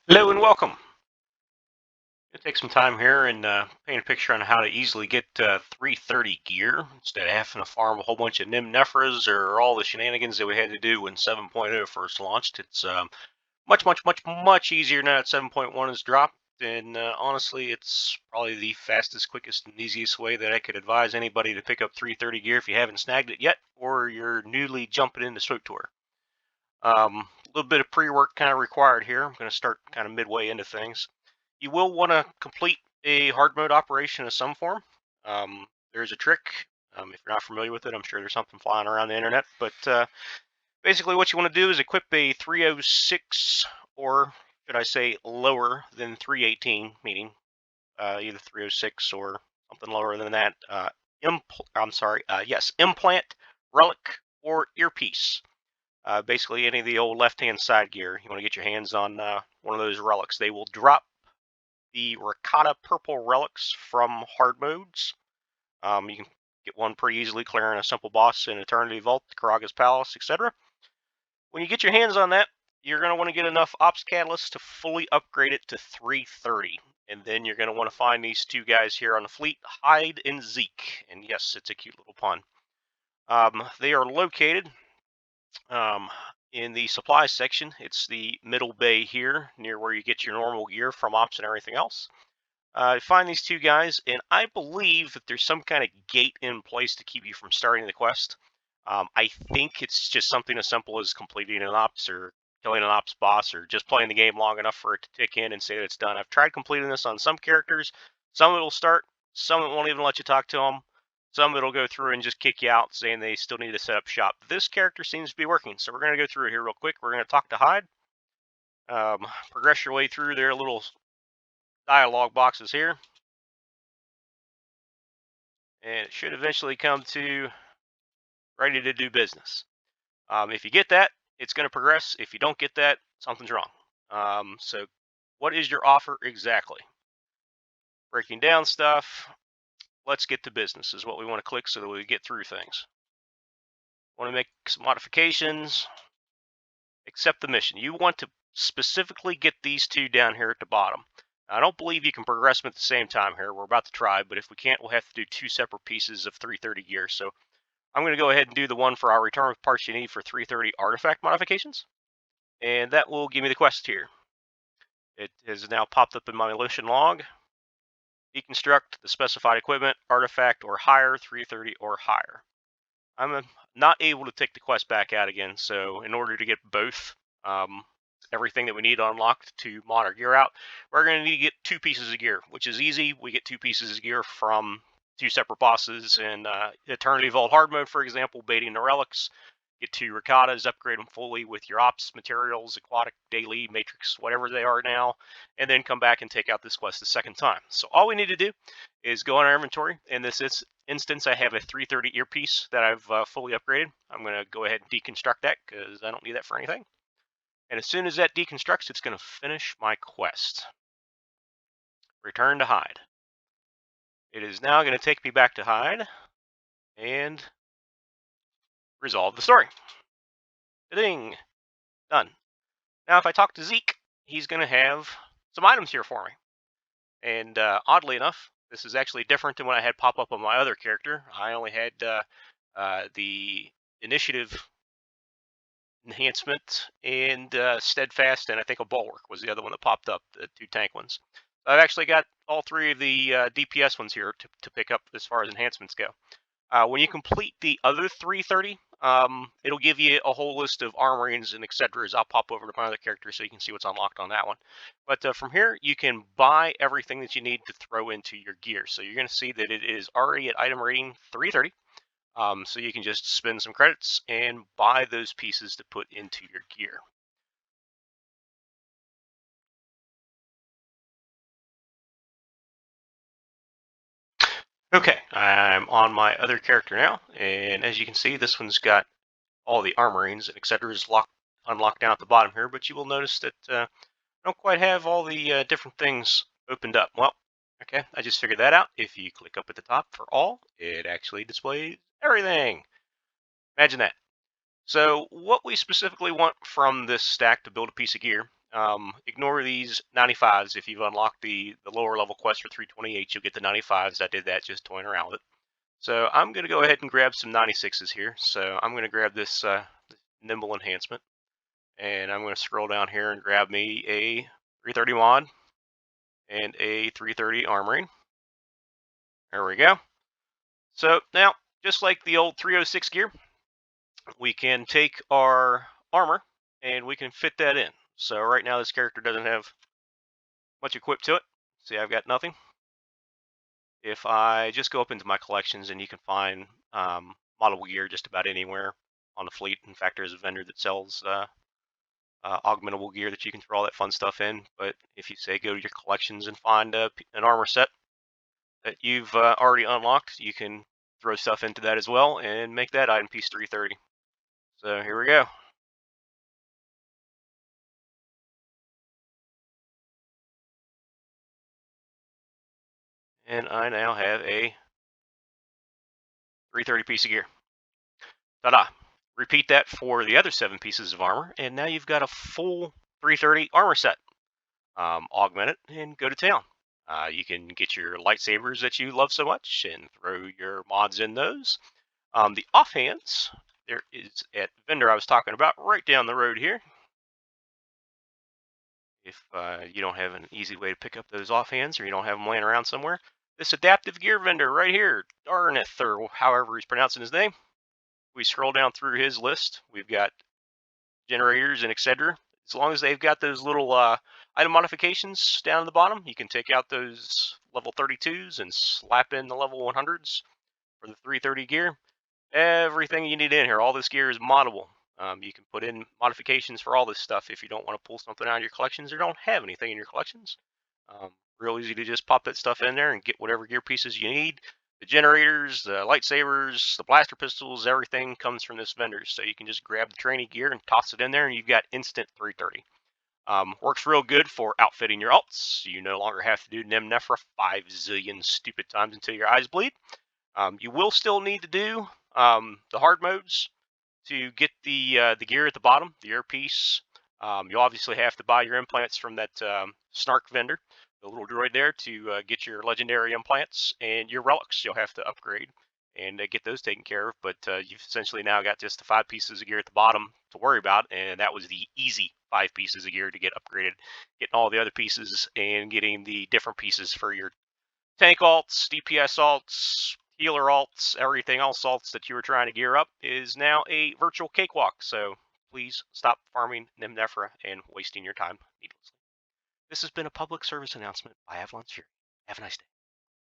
Hello and welcome. I'll take some time here and paint a picture on how to easily get 330 gear instead of having to farm a whole bunch of Nephras or all the shenanigans that we had to do when 7.0 first launched. It's much easier now that 7.1 is dropped. And honestly, it's probably the fastest, quickest, and easiest way that I could advise anybody to pick up 330 gear if you haven't snagged it yet or you're newly jumping into SWTOR. A little bit of pre-work kind of required here. I'm going to start kind of midway into things. You will want to complete a hard mode operation of some form. There's a trick. If you're not familiar with it, I'm sure there's something flying around the internet. But basically, what you want to do is equip a 306, or should I say lower than 318, meaning either 306 or something lower than that. Implant, relic, or earpiece. Basically, any of the old left-hand side gear. You want to get your hands on one of those relics. They will drop the Rakata purple relics from hard modes. You can get one pretty easily, clearing a simple boss in Eternity Vault, Karaga's Palace, etc. When you get your hands on that, you're going to want to get enough Ops Catalyst to fully upgrade it to 330. And then you're going to want to find these two guys here on the fleet, Hyde and Zeke. And yes, it's a cute little pun. They are located in the supply section. It's the middle bay here, near where you get your normal gear from ops and everything else. Find these two guys, and I believe that there's some kind of gate in place to keep you from starting the quest. I think it's just something as simple as completing an ops or killing an ops boss or just playing the game long enough for it to tick in and say that it's done. I've tried completing this on some characters. Some of it will start, some of it won't even let you talk to them. Some of it will go through and just kick you out saying they still need to set up shop. This character seems to be working, so we're going to go through it here real quick. We're going to talk to Hyde. Progress your way through their little dialogue boxes here. And it should eventually come to ready to do business. If you get that, it's going to progress. If you don't get that, something's wrong. So what is your offer exactly? Breaking down stuff. Let's get to business is what we want to click so that we get through things. Want to make some modifications. Accept the mission. You want to specifically get these two down here at the bottom. I don't believe you can progress them at the same time here. We're about to try, but if we can't, we'll have to do two separate pieces of 330 gear. So I'm going to go ahead and do the one for our return with parts you need for 330 artifact modifications. And that will give me the quest here. It has now popped up in my mission log. Deconstruct the specified equipment, artifact, or higher, 330 or higher. I'm not able to take the quest back out again, so in order to get both, everything that we need unlocked to mod our gear out, we're going to need to get two pieces of gear, which is easy. We get two pieces of gear from two separate bosses in Eternity Vault hard mode, for example, baiting the relics. Get two Rakatas, upgrade them fully with your ops materials, aquatic, daily, matrix, whatever they are now, and then come back and take out this quest the second time. So all we need to do is go in our inventory. In this instance, I have a 330 earpiece that I've fully upgraded. I'm going to go ahead and deconstruct that because I don't need that for anything. And as soon as that deconstructs, it's going to finish my quest. Return to Hyde. It is now going to take me back to Hyde and resolve the story. Ding! Done. Now, if I talk to Zeke, he's going to have some items here for me. And oddly enough, this is actually different than what I had pop up on my other character. I only had the initiative enhancement and steadfast, and I think a bulwark was the other one that popped up, the two tank ones. I've actually got all three of the DPS ones here to pick up as far as enhancements go. When you complete the other 330, it'll give you a whole list of armorings and etc. I'll pop over to my other character so you can see what's unlocked on that one. But from here, you can buy everything that you need to throw into your gear. So you're going to see that it is already at item rating 330. So you can just spend some credits and buy those pieces to put into your gear. Okay, I'm on my other character now, and as you can see, this one's got all the armorings and etc. is unlocked down at the bottom here, but you will notice that I don't quite have all the different things opened up. Well, okay, I just figured that out. If you click up at the top for all, it actually displays everything. Imagine that. So what we specifically want from this stack to build a piece of gear, Ignore these 95s. If you've unlocked the lower level quest for 328, you'll get the 95s. I did that just toying around with it. So I'm going to go ahead and grab some 96s here. So I'm going to grab this nimble enhancement, and I'm going to scroll down here and grab me a 330 mod and a 330 armoring. There we go. So now, just like the old 306 gear, we can take our armor and we can fit that in. So right now this character doesn't have much equipped to it. See, I've got nothing. If I just go up into my collections, and you can find model gear just about anywhere on the fleet. In fact, there's a vendor that sells augmentable gear that you can throw all that fun stuff in. But if you say go to your collections and find an armor set that you've already unlocked, you can throw stuff into that as well and make that item piece 330. So here we go. And I now have a 330 piece of gear. Ta-da! Repeat that for the other 7 pieces of armor, and now you've got a full 330 armor set. Augment it and go to town. You can get your lightsabers that you love so much and throw your mods in those. The offhands, there is at vendor I was talking about right down the road here. If you don't have an easy way to pick up those offhands, or you don't have them laying around somewhere, this adaptive gear vendor right here, Darneth, or however he's pronouncing his name. We scroll down through his list. We've got generators and etc. As long as they've got those little item modifications down at the bottom, you can take out those level 32s and slap in the level 100s for the 330 gear. Everything you need in here, all this gear is moddable. You can put in modifications for all this stuff if you don't want to pull something out of your collections or don't have anything in your collections. Real easy to just pop that stuff in there and get whatever gear pieces you need. The generators, the lightsabers, the blaster pistols, everything comes from this vendor. So you can just grab the trainee gear and toss it in there, and you've got instant 330. Works real good for outfitting your alts. You no longer have to do Nem Nephra 5 zillion stupid times until your eyes bleed. You will still need to do the hard modes to get the gear at the bottom, the earpiece. You obviously have to buy your implants from that Snark vendor, the little droid there, to get your legendary implants, and your relics you'll have to upgrade and get those taken care of. But you've essentially now got just the 5 pieces of gear at the bottom to worry about, and that was the easy 5 pieces of gear to get upgraded. Getting all the other pieces and getting the different pieces for your tank alts, DPS alts, healer alts, everything else alts that you were trying to gear up is now a virtual cakewalk. So please stop farming Nem Nephra and wasting your time needlessly. This has been a public service announcement by Avalon Fury. Have a nice day.